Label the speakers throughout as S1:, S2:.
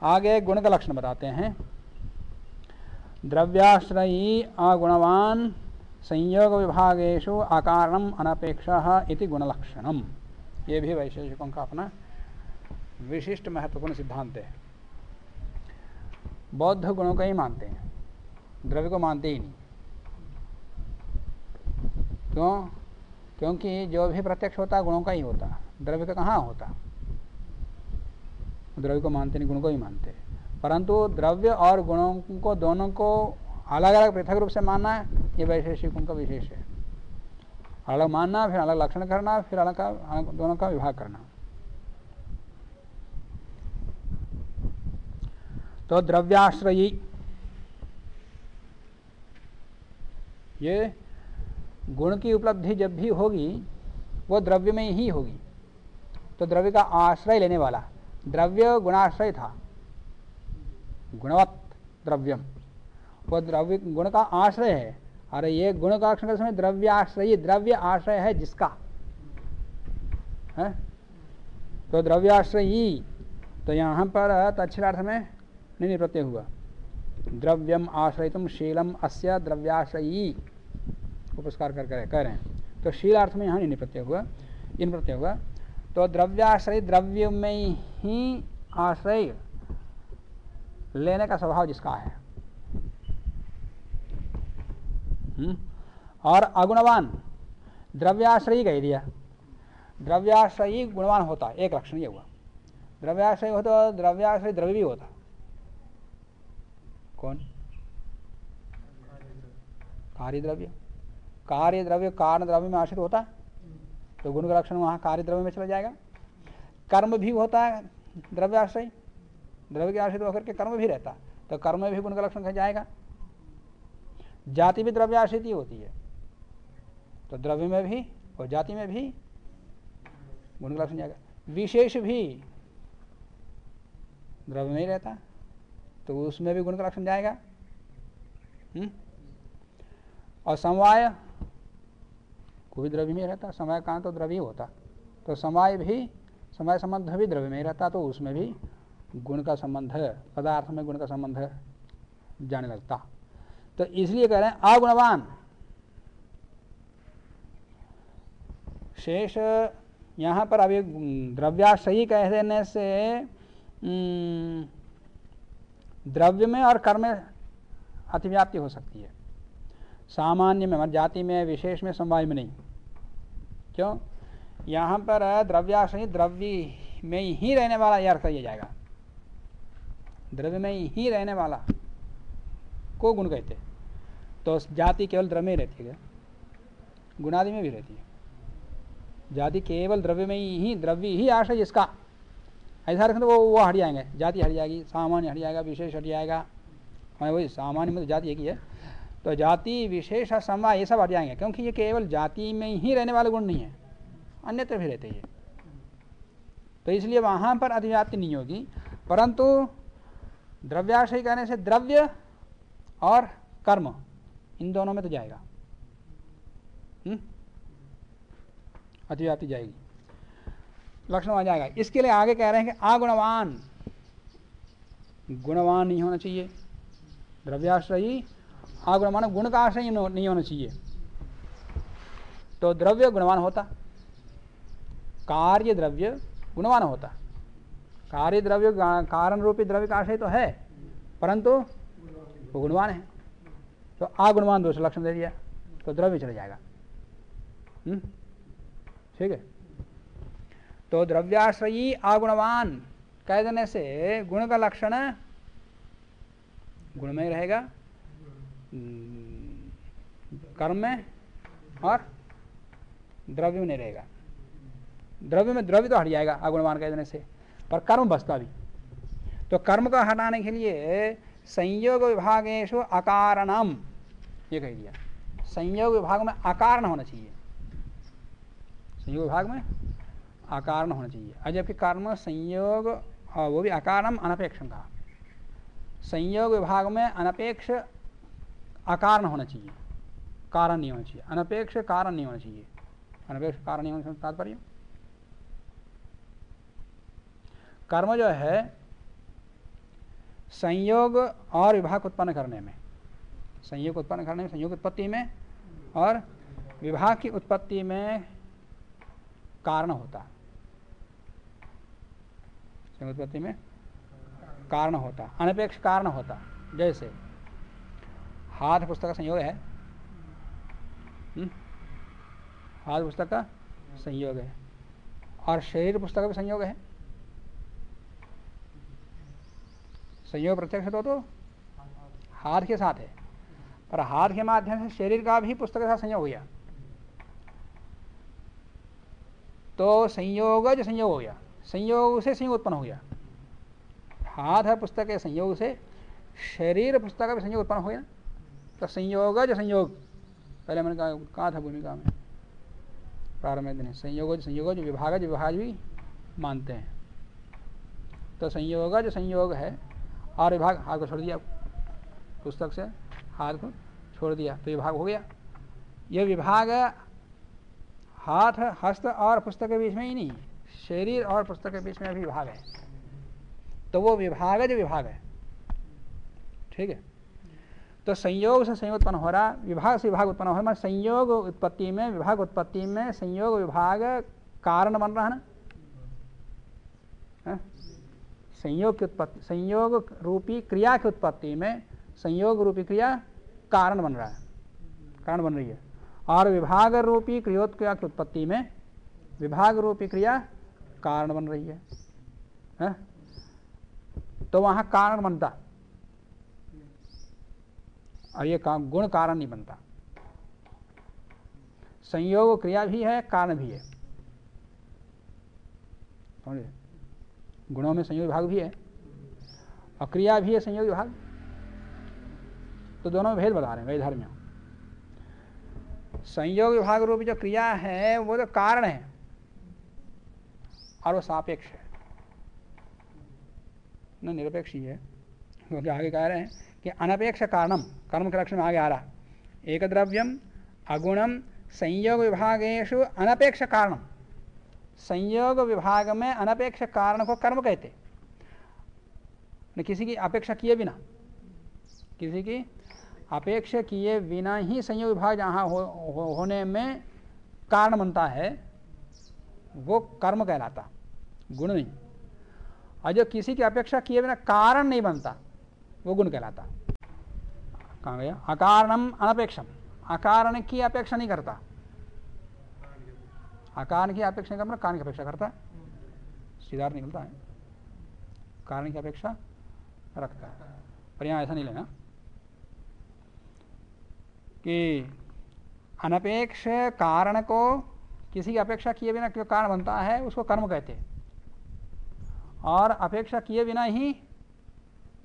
S1: आगे गुण का लक्षण बताते हैं। द्रव्याश्रयी अगुणवान संयोग विभागेषु अकारणम अनपेक्षः इति गुणलक्षणम। ये भी वैशेषिकों का अपना विशिष्ट महत्वपूर्ण सिद्धांत है। बौद्ध गुणों को ही मानते हैं, द्रव्य को मानते ही नहीं। क्यों? क्योंकि जो भी प्रत्यक्ष होता है गुणों का ही होता, द्रव्य का कहाँ होता। द्रव्य को मानते नहीं, गुण को ही मानते। परंतु द्रव्य और गुणों को दोनों को अलग अलग पृथक रूप से मानना है, ये वैशेषिकों का विशेष है। अलग मानना, फिर अलग लक्षण करना, फिर अलग दोनों का विभाग करना। तो द्रव्याश्रयी, ये गुण की उपलब्धि जब भी होगी वो द्रव्य में ही होगी। तो द्रव्य का आश्रय लेने वाला, द्रव्य गुणाश्रय था, गुणवत् द्रव्यम, वो द्रव्य गुण का आश्रय है। अरे ये गुण का लक्षण के समय द्रव्याश्रयी, द्रव्य आश्रय है जिसका है, तो द्रव्याश्रयी। तो यहाँ पर तच्छिलार्थ में नहीं प्रत्यय हुआ। द्रव्यम आश्रयितुम शीलम अस्य द्रव्याश्रयी उपस्कार कर कह रहे हैं। तो शीलार्थ में यहाँ नहीं प्रत्यय हुआ, इन प्रत्यय हुआ। तो द्रव्याश्रय, द्रव्य में ही आश्रय लेने का स्वभाव जिसका है। और अगुणवान, द्रव्याश्रयी कह दिया, द्रव्याश्रयी गुणवान होता, एक लक्षण ये हुआ। द्रव्याश्रय होता, द्रव्याश्रय द्रव्य भी होता। कौन? कार्य द्रव्य। कार्य द्रव्य कारण द्रव्य में आश्रित होता, तो गुण का लक्षण वहां कार्य द्रव्य में चला जाएगा। कर्म भी होता है द्रव्याश्रय, द्रव्य के आश्रित होकर के कर्म भी रहता, तो कर्म में भी गुण का लक्षण कहा जाएगा। जाति भी द्रव्याश्रित ही होती है, तो द्रव्य में भी और जाति में भी गुण का लक्षण जाएगा। विशेष भी द्रव्य में ही रहता, तो उसमें भी गुण का लक्षण जाएगा। और समवाय कोई द्रव्य में रहता, समय कहाँ तो द्रव्य होता, तो समय भी, समय संबंध भी द्रव्य में ही रहता, तो उसमें भी गुण का संबंध, पदार्थ में गुण का संबंध जाने लगता। तो इसलिए कह रहे हैं अगुणवान। शेष यहाँ पर अभी द्रव्याश्रयी कह देने से द्रव्य में और कर्म में अतिव्याप्ति हो सकती है, सामान्य में, जाति में, विशेष में, समवाय में नहीं। क्यों? यहाँ पर द्रव्याश्रय द्रव्य में ही रहने वाला यह अर्थ किया जाएगा। द्रव्य में ही रहने वाला को गुण कहते। तो जाति केवल द्रव्य में रहती है, गुणादि में भी रहती है। जाति केवल द्रव्य में ही, द्रव्य ही आश्रय जिसका, ऐसा रखें तो वो हट जाएंगे। जाति हट जाएगी, सामान्य हट जाएगा, विशेष हट जाएगा। हमें वही सामान्य में तो जाति एक ही है, तो जाति विशेष समवाय ये सब हट जाएंगे, क्योंकि ये केवल जाति में ही रहने वाले गुण नहीं है, अन्यत्र भी रहते हैं। तो इसलिए वहां पर अतिव्याप्ति नहीं होगी। परंतु द्रव्याश्रय कहने से द्रव्य और कर्म इन दोनों में तो जाएगा, अतिव्याप्ति जाएगी, लक्षण आ जाएगा। इसके लिए आगे कह रहे हैं कि अगुणवान, गुणवान नहीं होना चाहिए। द्रव्याश्रयी अगुणवान, गुण का आश्रय नहीं होना चाहिए। तो द्रव्य गुणवान होता, कार्य द्रव्य गुणवान होता। कार्य द्रव्य कारण रूपी द्रव्य का आश्रय तो है, परंतु वो गुणवान है। तो अगुणवान दोष लक्षण दे दिया, तो द्रव्य चला जाएगा। ठीक है। तो द्रव्याश्रयी अगुणवान कह देने से गुण का लक्षण गुण में ही रहेगा, कर्म में और द्रव्य में नहीं रहेगा। द्रव्य में द्रव्य तो हट जाएगा अगुणवान कह देने से, पर कर्म बचता भी। तो कर्म का हटाने के लिए संयोग विभागेषु अकारणम, ये कह दिया। संयोग विभाग में अकारण होना चाहिए, संयोग विभाग में अकारण होना चाहिए। और जबकि कर्म संयोग, वो भी अकारणम अनपेक्षम कहा। संयोग विभाग में अनपेक्ष अकारण होना चाहिए, कारण नहीं होना चाहिए। अनपेक्ष कारण नहीं होना चाहिए, अनपेक्ष कारण नहीं होना चाहिए। तात्पर्य कर्म जो है संयोग और विभाग उत्पन्न करने में, संयोग उत्पन्न करने में, संयोग उत्पत्ति में और विभाग की उत्पत्ति में कारण होता है। संयोग उत्पत्ति में कारण होता, अनपेक्ष कारण होता। जैसे हाथ पुस्तक का संयोग है, हाथ पुस्तक का संयोग है और शरीर पुस्तक का भी संयोग है। संयोग प्रत्यक्ष तो हाथ के साथ है, पर हाथ के माध्यम से शरीर का भी पुस्तक के साथ संयोग हो गया, तो संयोगज संयोग हो गया, संयोग से संयोग उत्पन्न हो गया। हाथ है पुस्तक के संयोग से शरीर पुस्तक का भी संयोग उत्पन्न हो गया, तो संयोगज संयोग, पहले मैंने कहा था भूमिका में प्रारंभ में, संयोगज संयोगज विभागज विभाग भी मानते हैं। तो संयोगज संयोग है और विभाग, हाथ को छोड़ दिया, पुस्तक से हाथ को छोड़ दिया तो विभाग हो गया। यह विभाग हाथ, हस्त और पुस्तक के बीच में ही नहीं, शरीर और पुस्तक के बीच में भी विभाग है, तो वो विभागज विभाग है। ठीक है, तो संयोग से संयोग उत्पन्न हो रहा, विभाग से विभाग उत्पन्न हो रहा। संयोग उत्पत्ति में, विभाग उत्पत्ति में संयोग विभाग कारण बन रहा है ना। संयोग की उत्पत्ति, संयोग रूपी क्रिया की उत्पत्ति में संयोग रूपी क्रिया कारण बन रहा है, कारण बन रही है। और विभाग रूपी क्रियोत्क्रिया की उत्पत्ति में विभाग रूपी क्रिया कारण बन रही है। तो वहां कारण बनता और ये गुण कारण नहीं बनता। संयोग क्रिया भी है, कारण भी है। गुणों में संयोग विभाग भी है और क्रिया भी है संयोग विभाग, तो दोनों में भेद बता रहे हैं वैधर्म्य। संयोग विभाग रूपी जो क्रिया है वो तो कारण है और वो सापेक्ष है, न निरपेक्ष ही है। क्योंकि आगे कह रहे हैं कि अनपेक्ष कारणम, कर्म के लक्षण में आगे आ रहा, एक द्रव्यम अगुणम संयोग विभागेषु अनपेक्ष कारणम। संयोग विभाग में अनपेक्ष कारण को कर्म कहते, न किसी की अपेक्षा किए बिना, किसी की अपेक्षा किए बिना ही संयोग विभाग जहाँ होने में कारण बनता है वो कर्म कहलाता, गुण नहीं। और जो किसी की अपेक्षा किए बिना कारण नहीं बनता वो गुण कहलाता। कहाँ गया? अकारणम अनपेक्षम, अकारण की अपेक्षा नहीं करता, अकारण की अपेक्षा नहीं करता, कारण की अपेक्षा करता है, सीधा निकलता है, कारण की अपेक्षा रखता है। पर यहाँ ऐसा नहीं लेना कि अनपेक्ष कारण को किसी की अपेक्षा किए बिना जो कारण बनता है उसको कर्म कहते हैं, और अपेक्षा किए बिना ही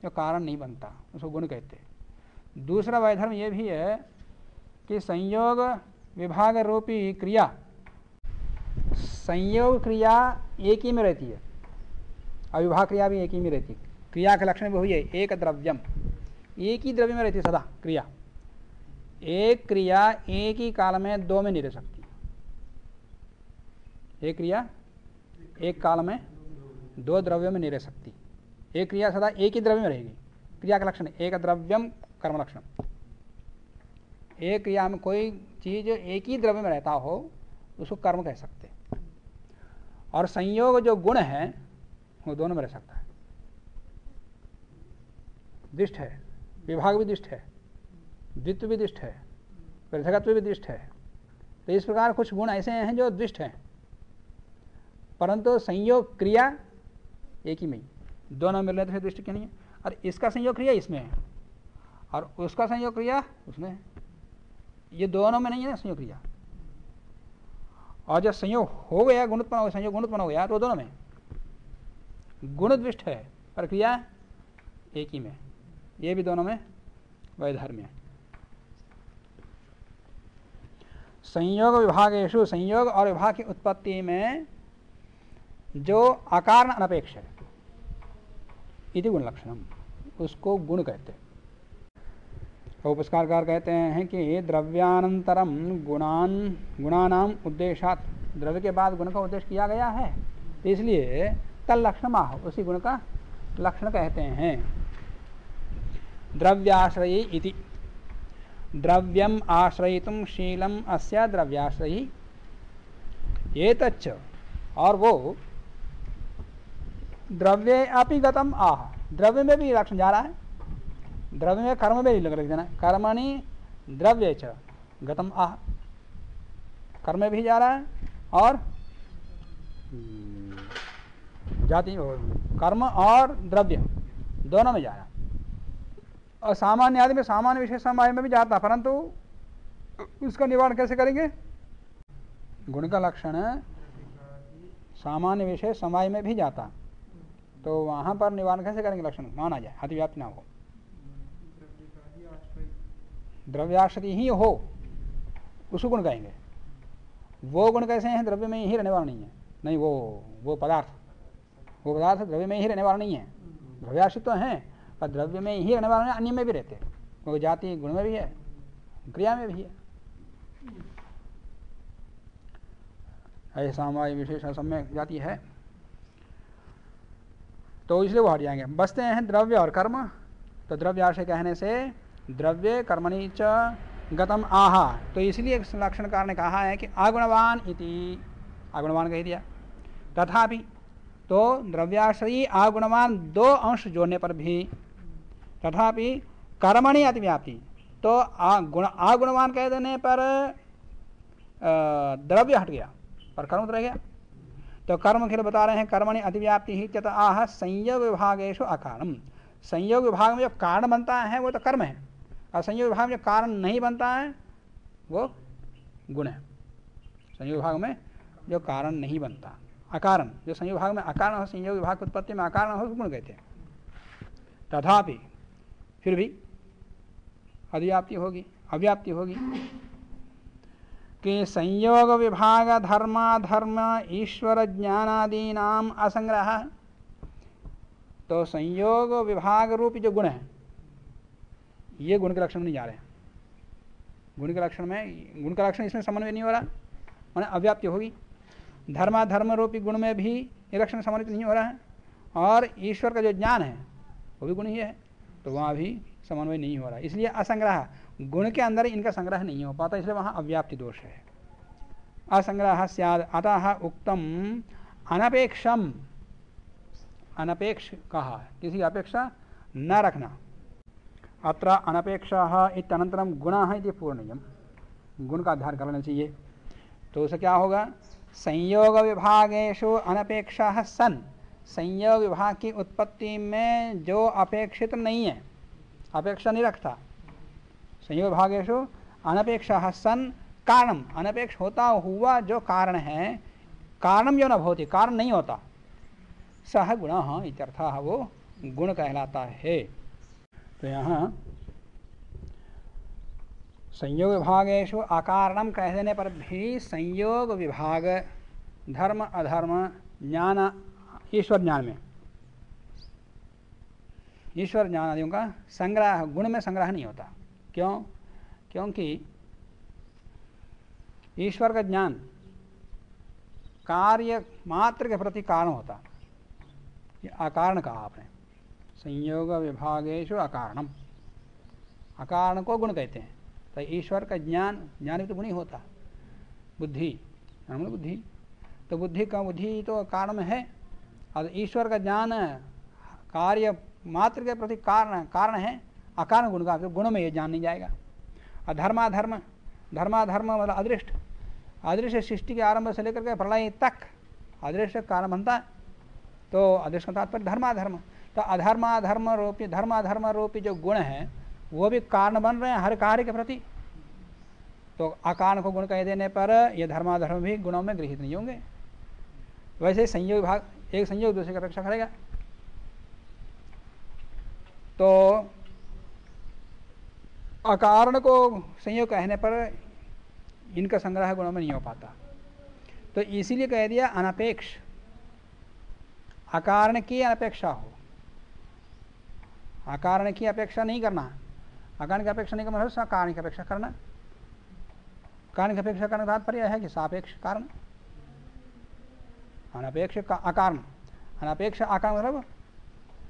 S1: जो कारण नहीं बनता उसको गुण कहते हैं। दूसरा वैधर्म ये भी है कि संयोग विभाग रूपी क्रिया, संयोग क्रिया एक ही में रहती है और विभाग क्रिया भी एक ही में रहती है। क्रिया का लक्षण भी वही है, एक द्रव्यम, एक ही द्रव्य में रहती है सदा क्रिया। एक क्रिया एक ही काल में दो में नहीं रह सकती, एक क्रिया एक काल में दो द्रव्यों में नहीं रह सकती। एक क्रिया सदा एक ही द्रव्य में रहेगी, क्रिया का लक्षण एक द्रव्यम कर्म लक्षण। एक क्रिया में कोई चीज एक ही द्रव्य में रहता हो उसको कर्म कह सकते। और संयोग जो गुण है वो दोनों में रह सकता है, दिष्ट है, विभाग भी दिष्ट है, द्वित्व भी दिष्ट है, पृथकत्व भी दिष्ट है। तो इस प्रकार कुछ गुण ऐसे हैं जो द्विष्ट हैं, परंतु संयोग क्रिया एक ही में, दोनों मिल रहे तो फिर दृष्टि क्यों नहीं है। और इसका संयोग क्रिया इसमें है और उसका संयोग क्रिया उसमें है, ये दोनों में नहीं है संयोग क्रिया। और जब संयोग हो गया, गुण उत्पन्न हो गया, संयोग गुण उत्पन्न हो गया, तो दोनों में गुण द्विष्ट है पर क्रिया एक ही में, ये भी दोनों में वैधर्म्य है। संयोग विभागेषु, संयोग और विभाग की उत्पत्ति में जो अकारण अनपेक्ष है इति गुण लक्षणम, उसको गुण कहते हैं। उपस्कारकार कहते हैं कि द्रव्यानंतरम गुणानाम उद्देशात, द्रव्य के बाद गुण का उद्देश्य किया गया है, तो इसलिए तल लक्षण आह, उसी गुण का लक्षण कहते हैं। द्रव्याश्रयी इति। द्रव्यम आश्रयितुम शीलम अस्य द्रव्याश्रयी एतच्च, और वो द्रव्ये अपि गतम आह, द्रव्य में भी लक्षण जा रहा है, द्रव्य में कर्म में भी लग देना, कर्मणि द्रव्य च गतम आह, कर्म में भी जा रहा है और जाति कर्म और द्रव्य दोनों में जा रहा है। और सामान्य आदि में सामान्य विशेष समवाय में भी जाता, परंतु उसका निवारण कैसे करेंगे? गुण का लक्षण सामान्य विशेष समवाय में भी जाता, तो वहां पर निवारण कैसे करेंगे? लक्षण माना जाए, अतिव्याप्ति ना हो, द्रव्याश्रय ही हो, उसको गुण कहेंगे। वो गुण कैसे हैं? द्रव्य में ही रहने वाला नहीं है, नहीं वो पदार्थ द्रव्य में ही रहने वाला नहीं है, द्रव्याश्रित तो है पर द्रव्य में ही रहने वाला नहीं, अन्य में भी रहते हैं, वो जाति गुण में भी है, क्रिया में भी है। ऐसा समवाय विशेष असम्य जाति है, तो इसलिए वो हट जाएंगे। बचते हैं द्रव्य और कर्म। तो द्रव्याश्रय कहने से द्रव्य कर्मणि च गतम आहा, तो इसलिए लक्षणकार ने कहा है कि आगुणवान इति, आगुणवान कह दिया। तथापि, तो द्रव्याश्रयी आगुणवान दो अंश जोड़ने पर भी, तथापि कर्मणि अतिव्याप्ति, तो आगुणवान कह देने पर द्रव्य हट गया पर कर्म तो रह गया। तो कर्म के लिए बता रहे हैं कर्मणि अतिव्याप्ति ही तथा आह संयोग विभागेषु अकारणम, संयोग विभाग में जो कारण बनता है वो तो कर्म है, और संयोग विभाग में जो कारण नहीं बनता है वो गुण है। संयोग विभाग में जो कारण नहीं बनता, अकारण, जो संयोग विभाग में अकारण हो, संयोग विभाग की उत्पत्ति में अकारण हो, गुण कहते हैं। तथापि फिर भी अव्याप्ति होगी कि संयोग विभाग धर्म ईश्वर ज्ञानादीनाम असंग्रह, तो संयोग विभाग रूपी जो गुण है ये गुण के लक्षण में नहीं जा रहे हैं। गुण का लक्षण इसमें समन्वय नहीं हो रहा, माने अव्याप्ति होगी। धर्म रूपी गुण में भी ये लक्षण समन्वित नहीं हो रहा है, और ईश्वर का जो ज्ञान है वो भी गुण ही है, तो वहाँ भी समन्वय नहीं हो रहा, इसलिए असंग्रह, गुण के अंदर इनका संग्रह नहीं हो पाता, इसलिए वहाँ अव्याप्ति दोष है। असंग्रह स्याद, अतः उक्तम अनपेक्षम, अनपेक्ष कहा, किसी अपेक्षा न रखना। अत्र अनपेक्षः इत्यनन्तरं गुणः इति पूर्णियम, गुण का अध्ययन करना चाहिए। तो उसे क्या होगा? संयोग विभागेषु अनपेक्षः सन, संयोग विभाग की उत्पत्ति में जो अपेक्षित नहीं है, अपेक्षा नहीं रखता, संयोग विभागेषु अनपेक्षः सन कारणम, अनपेक्ष होता हुआ जो कारण है, कारणम जो न भवति, कारण नहीं होता, सह गुणः इत्यर्थः, वो गुण कहलाता है। तो यहाँ संयोग विभागेषु अकारणम कह देने पर भी संयोग विभाग धर्म अधर्म ज्ञान ईश्वर ज्ञान में, ईश्वर ज्ञान आदियों का संग्रह, गुण में संग्रह नहीं होता। क्यों? क्योंकि ईश्वर का ज्ञान कार्य मात्र के प्रति कारण होता, ये अकारण कहा आपने, संयोग विभागेषु अकारणम, अकारण को गुण कहते हैं। तो ईश्वर का ज्ञान भी तो गुण ही होता, बुद्धि तो बुद्धि तो कारण में है, और ईश्वर का ज्ञान कार्य मात्र के प्रति कारण है, अकारण गुण का, तो गुण में ये जान नहीं जाएगा। और धर्माधर्म मतलब अदृश्य सृष्टि के आरंभ से लेकर के प्रलय तक अदृश्य कारण बनता है, तो अदृश्य का तात्पर्य धर्माधर्म। तो धर्माधर्म रूपी जो गुण है वो भी कारण बन रहे हैं हर कार्य के प्रति, तो अकारण को गुण कह देने पर ये धर्माधर्म भी गुणों में गृहीत नहीं होंगे। वैसे संयोग विभाग एक संयोग दूसरे की अपेक्षा करेगा, तो अकारण को संयोग कहने पर इनका संग्रह गुणों में नहीं हो पाता, तो इसीलिए कह दिया अनपेक्ष, अकारण की अपेक्षा हो, अकारण की अपेक्षा नहीं करना, अकारण की अपेक्षा नहीं करना, कारण की अपेक्षा करना। कारण की अपेक्षा करने का तात्पर्य है कि सापेक्ष कारण, अनपेक्ष का अकारण, अनपेक्ष अकारण मतलब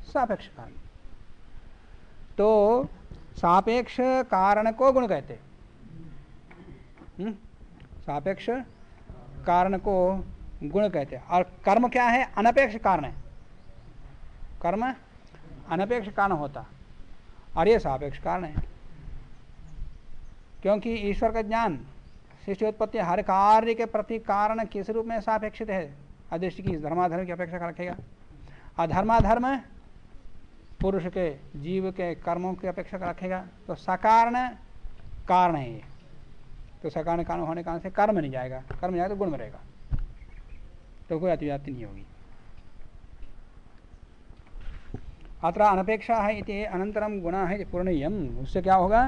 S1: सापेक्ष कारण। तो सापेक्ष कारण को गुण कहते, सापेक्ष कारण को गुण कहते हैं। और कर्म क्या है? अनपेक्ष कारण है। कर्म अनपेक्ष कारण होता और ये सापेक्ष कारण है, क्योंकि ईश्वर का ज्ञान, सृष्टि उत्पत्ति, हर कार्य के प्रति कारण किस रूप में सापेक्षित है? अदृष्टि की, धर्माधर्म की अपेक्षा रखेगा। अधर्माधर्म पुरुष के, जीव के कर्मों की अपेक्षा रखेगा। तो सकारण कारण है ये। तो सकारण कारण होने के कारण से कर्म नहीं जाएगा, कर्म जाएगा तो गुण में रहेगा, तो कोई अतिव्याप्ति नहीं होगी। अत्र अनपेक्षा है इति अनंतरम गुणा है पूर्णयम। उससे क्या होगा?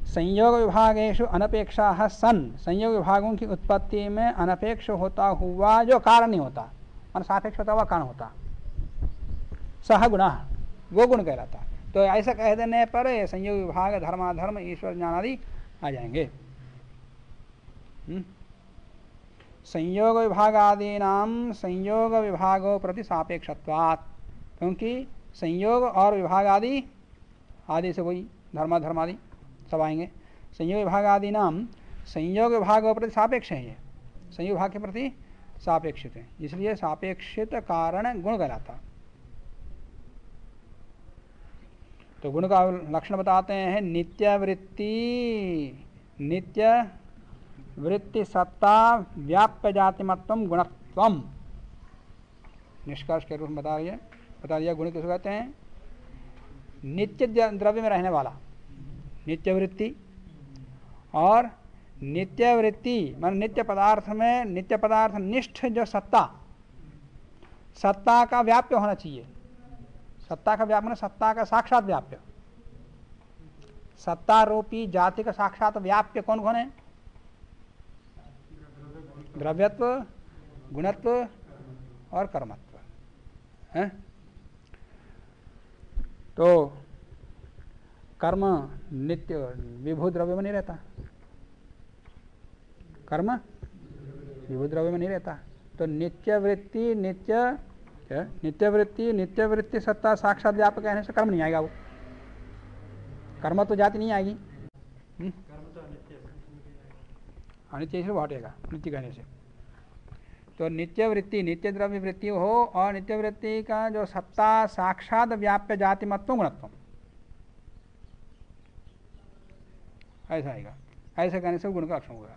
S1: संयोग विभागेषु अनपेक्षा सन, संयोग विभागों की उत्पत्ति में अनपेक्ष होता हुआ जो कारण नहीं होता, मान सापेक्ष होता हुआ कारण होता, सह गुणा, वो गुण कहलाता। तो ऐसा कह देने पर संयोग विभाग, धर्माधर्म, ईश्वर ज्ञान आदि आ जाएंगे। संयोग विभाग आदि नाम संयोग विभागों प्रति सापेक्षत्वात्, क्योंकि संयोग और विभाग आदि, आदि से वही धर्माधर्म आदि सब आएंगे। संयोग विभाग आदि नाम संयोग विभागों प्रति सापेक्ष है, ये संयोग विभाग के प्रति सापेक्षित है, इसलिए सापेक्षित कारण गुण कहलाता। तो गुण का लक्षण बताते हैं, नित्य वृत्ति सत्ता व्याप्य जातिमत्वम गुणत्वम। निष्कर्ष के रूप में बता दिया गुण किसको कहते हैं? नित्य द्रव्य में रहने वाला नित्य वृत्ति, और नित्य वृत्ति मान नित्य पदार्थ में, नित्य पदार्थ निष्ठ जो सत्ता, सत्ता का व्याप्य होना चाहिए। सत्ता का व्याप्य, सत्ता का साक्षात व्याप्य, सत्ता रूपी जाति का साक्षात व्याप्य कौन कौन है? द्रव्यत्व, गुणत्व और कर्मत्व है। तो कर्म नित्य विभू द्रव्य में नहीं रहता, कर्म विभू द्रव्य में नहीं रहता। तो नित्य वृत्ति, नित्य वृत्ति सत्ता साक्षात व्यापक कहने से कर्म नहीं आएगा, वो कर्म तो जाति नहीं आएगी, अनित्य से हटेगा नित्य कहने से। तो नित्य वृत्ति, नित्य द्रव्य वृत्ति हो, और नित्य वृत्ति का जो सत्ता साक्षात व्याप्य जातिमत्व गुणत्व, ऐसा आएगा। ऐसे कहने से गुण का लक्षण होगा।